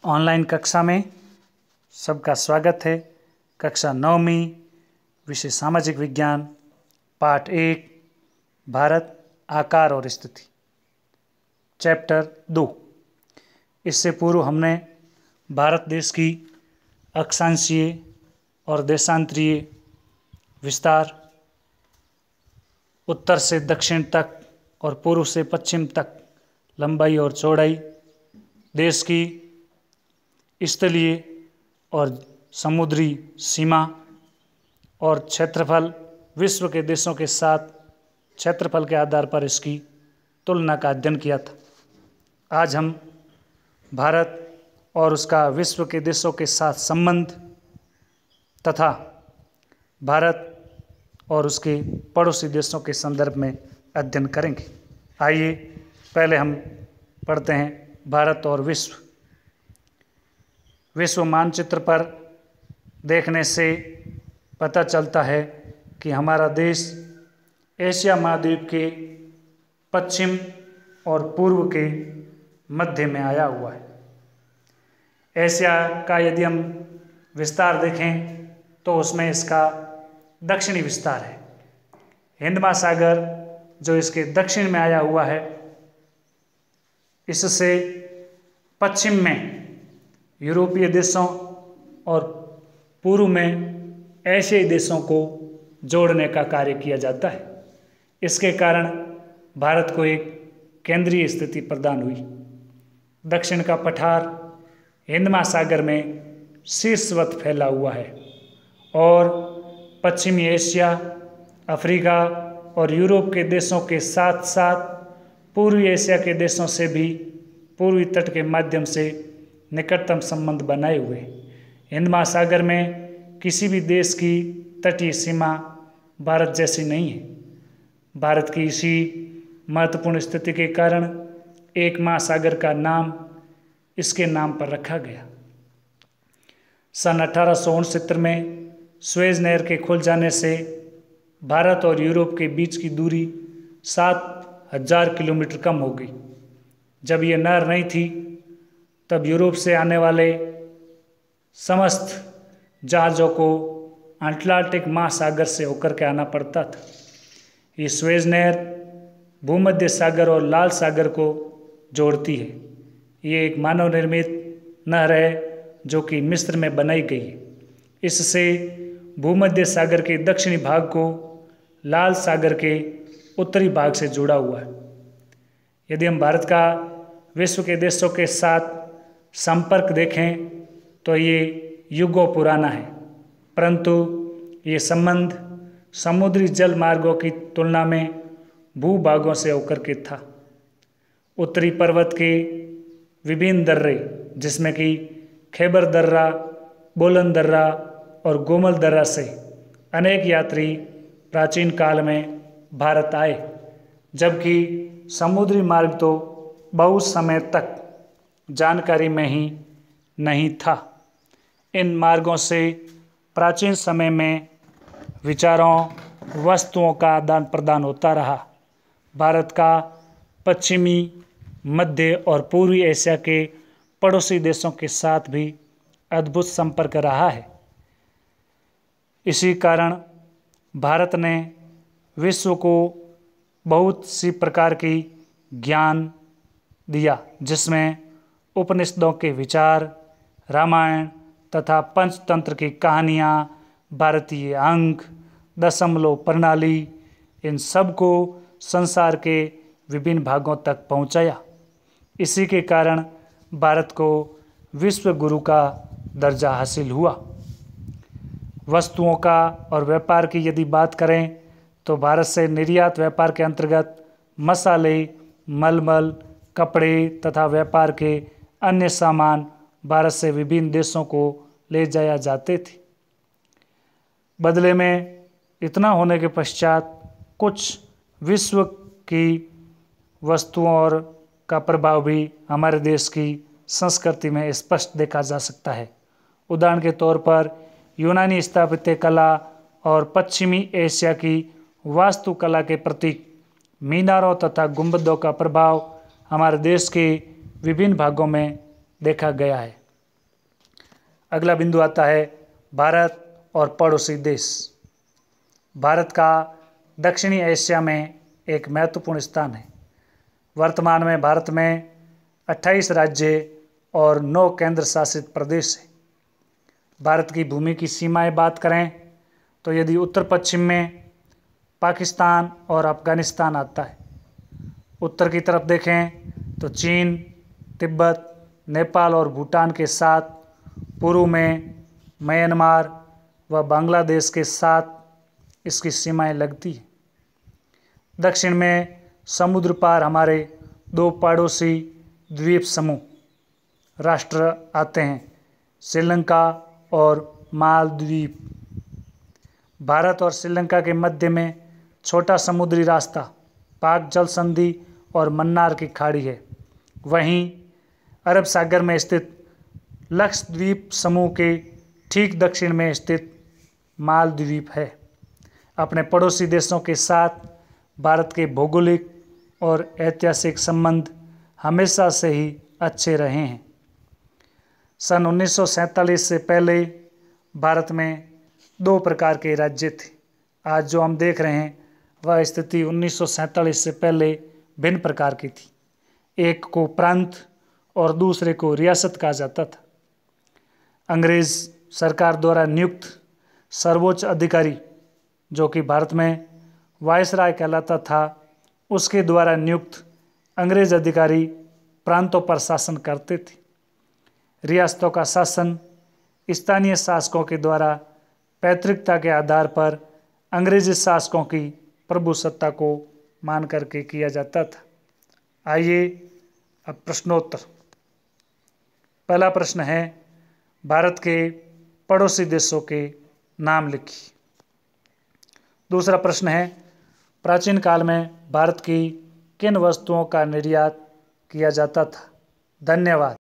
Online कक्षा में सबका स्वागत है। कक्षा 9वीं, विषय सामाजिक विज्ञान, पाठ 1, भारत, आकार और स्थिति, चैप्टर 2। इससे पूर्व हमने भारत देश की अक्षांशीय और देशांतरीय विस्तार, उत्तर से दक्षिण तक और पूर्व से पश्चिम तक लंबाई और चौड़ाई, देश की स्थलीय और समुद्री सीमा और क्षेत्रफल, विश्व के देशों के साथ क्षेत्रफल के आधार पर इसकी तुलना का अध्ययन किया था। आज हम भारत और उसका विश्व के देशों के साथ संबंध तथा भारत और उसके पड़ोसी देशों के संदर्भ में अध्ययन करेंगे। आइए पहले हम पढ़ते हैं भारत और विश्व। विश्व मानचित्र पर देखने से पता चलता है कि हमारा देश एशिया महाद्वीप के पश्चिम और पूर्व के मध्य में आया हुआ है। एशिया का यदि हम विस्तार देखें तो उसमें इसका दक्षिणी विस्तार है। हिंद महासागर जो इसके दक्षिण में आया हुआ है, इससे पश्चिम में यूरोपीय देशों और पूर्व में एशियाई देशों को जोड़ने का कार्य किया जाता है। इसके कारण भारत को एक केंद्रीय स्थिति प्रदान हुई। दक्षिण का पठार हिंद महासागर में शीर्षवत फैला हुआ है और पश्चिमी एशिया, अफ्रीका और यूरोप के देशों के साथ साथ पूर्वी एशिया के देशों से भी पूर्वी तट के माध्यम से निकटतम संबंध बनाए हुए। हिंद महासागर में किसी भी देश की तटीय सीमा भारत जैसी नहीं है। भारत की इसी महत्वपूर्ण स्थिति के कारण एक महासागर का नाम इसके नाम पर रखा गया। सन 1869 में सुएज नहर के खुल जाने से भारत और यूरोप के बीच की दूरी 7,000 किलोमीटर कम हो गई। जब यह नहर नहीं थी तब यूरोप से आने वाले समस्त जहाज़ों को अटलांटिक महासागर से होकर के आना पड़ता था। ये सुएज नहर भूमध्य सागर और लाल सागर को जोड़ती है। ये एक मानव निर्मित नहर है जो कि मिस्र में बनाई गई है। इससे भूमध्य सागर के दक्षिणी भाग को लाल सागर के उत्तरी भाग से जुड़ा हुआ है। यदि हम भारत का विश्व के देशों के साथ संपर्क देखें तो ये युगों पुराना है, परंतु ये संबंध समुद्री जल मार्गों की तुलना में भूभागों से होकर के था। उत्तरी पर्वत के विभिन्न दर्रे, जिसमें कि खैबर दर्रा, बोलन दर्रा और गोमल दर्रा से अनेक यात्री प्राचीन काल में भारत आए, जबकि समुद्री मार्ग तो बहुत समय तक जानकारी में ही नहीं था। इन मार्गों से प्राचीन समय में विचारों, वस्तुओं का आदान प्रदान होता रहा। भारत का पश्चिमी, मध्य और पूर्वी एशिया के पड़ोसी देशों के साथ भी अद्भुत संपर्क रहा है। इसी कारण भारत ने विश्व को बहुत सी प्रकार की ज्ञान दिया, जिसमें उपनिषदों के विचार, रामायण तथा पंचतंत्र की कहानियाँ, भारतीय अंक, दशमलव प्रणाली, इन सब को संसार के विभिन्न भागों तक पहुँचाया। इसी के कारण भारत को विश्व गुरु का दर्जा हासिल हुआ। वस्तुओं का और व्यापार की यदि बात करें तो भारत से निर्यात व्यापार के अंतर्गत मसाले, मलमल, कपड़े तथा व्यापार के अन्य सामान भारत से विभिन्न देशों को ले जाया जाते थे। बदले में इतना होने के पश्चात कुछ विश्व की वस्तुओं और का प्रभाव भी हमारे देश की संस्कृति में स्पष्ट देखा जा सकता है। उदाहरण के तौर पर यूनानी स्थापत्य कला और पश्चिमी एशिया की वास्तुकला के प्रतीक मीनारों तथा गुंबदों का प्रभाव हमारे देश के विभिन्न भागों में देखा गया है। अगला बिंदु आता है भारत और पड़ोसी देश। भारत का दक्षिणी एशिया में एक महत्वपूर्ण स्थान है। वर्तमान में भारत में 28 राज्य और 9 केंद्र शासित प्रदेश हैं। भारत की भूमि की सीमाएं बात करें तो यदि उत्तर पश्चिम में पाकिस्तान और अफगानिस्तान आता है, उत्तर की तरफ देखें तो चीन, तिब्बत, नेपाल और भूटान के साथ, पूर्व में म्यांमार व बांग्लादेश के साथ इसकी सीमाएं लगती हैं। दक्षिण में समुद्र पार हमारे 2 पड़ोसी द्वीप समूह राष्ट्र आते हैं, श्रीलंका और मालदीव। भारत और श्रीलंका के मध्य में छोटा समुद्री रास्ता पाक जल संधि और मन्नार की खाड़ी है। वहीं अरब सागर में स्थित लक्षद्वीप समूह के ठीक दक्षिण में स्थित मालदीव है। अपने पड़ोसी देशों के साथ भारत के भौगोलिक और ऐतिहासिक संबंध हमेशा से ही अच्छे रहे हैं। सन 1947 से पहले भारत में 2 प्रकार के राज्य थे। आज जो हम देख रहे हैं वह स्थिति 1947 से पहले भिन्न प्रकार की थी। एक को प्रांत और दूसरे को रियासत कहा जाता था। अंग्रेज सरकार द्वारा नियुक्त सर्वोच्च अधिकारी, जो कि भारत में वायसराय कहलाता था, उसके द्वारा नियुक्त अंग्रेज अधिकारी प्रांतों पर शासन करते थे। रियासतों का शासन स्थानीय शासकों के द्वारा पैतृकता के आधार पर अंग्रेजी शासकों की प्रभुसत्ता को मान करके किया जाता था। आइए अब प्रश्नोत्तर। पहला प्रश्न है, भारत के पड़ोसी देशों के नाम लिखिए। दूसरा प्रश्न है, प्राचीन काल में भारत की किन वस्तुओं का निर्यात किया जाता था? धन्यवाद।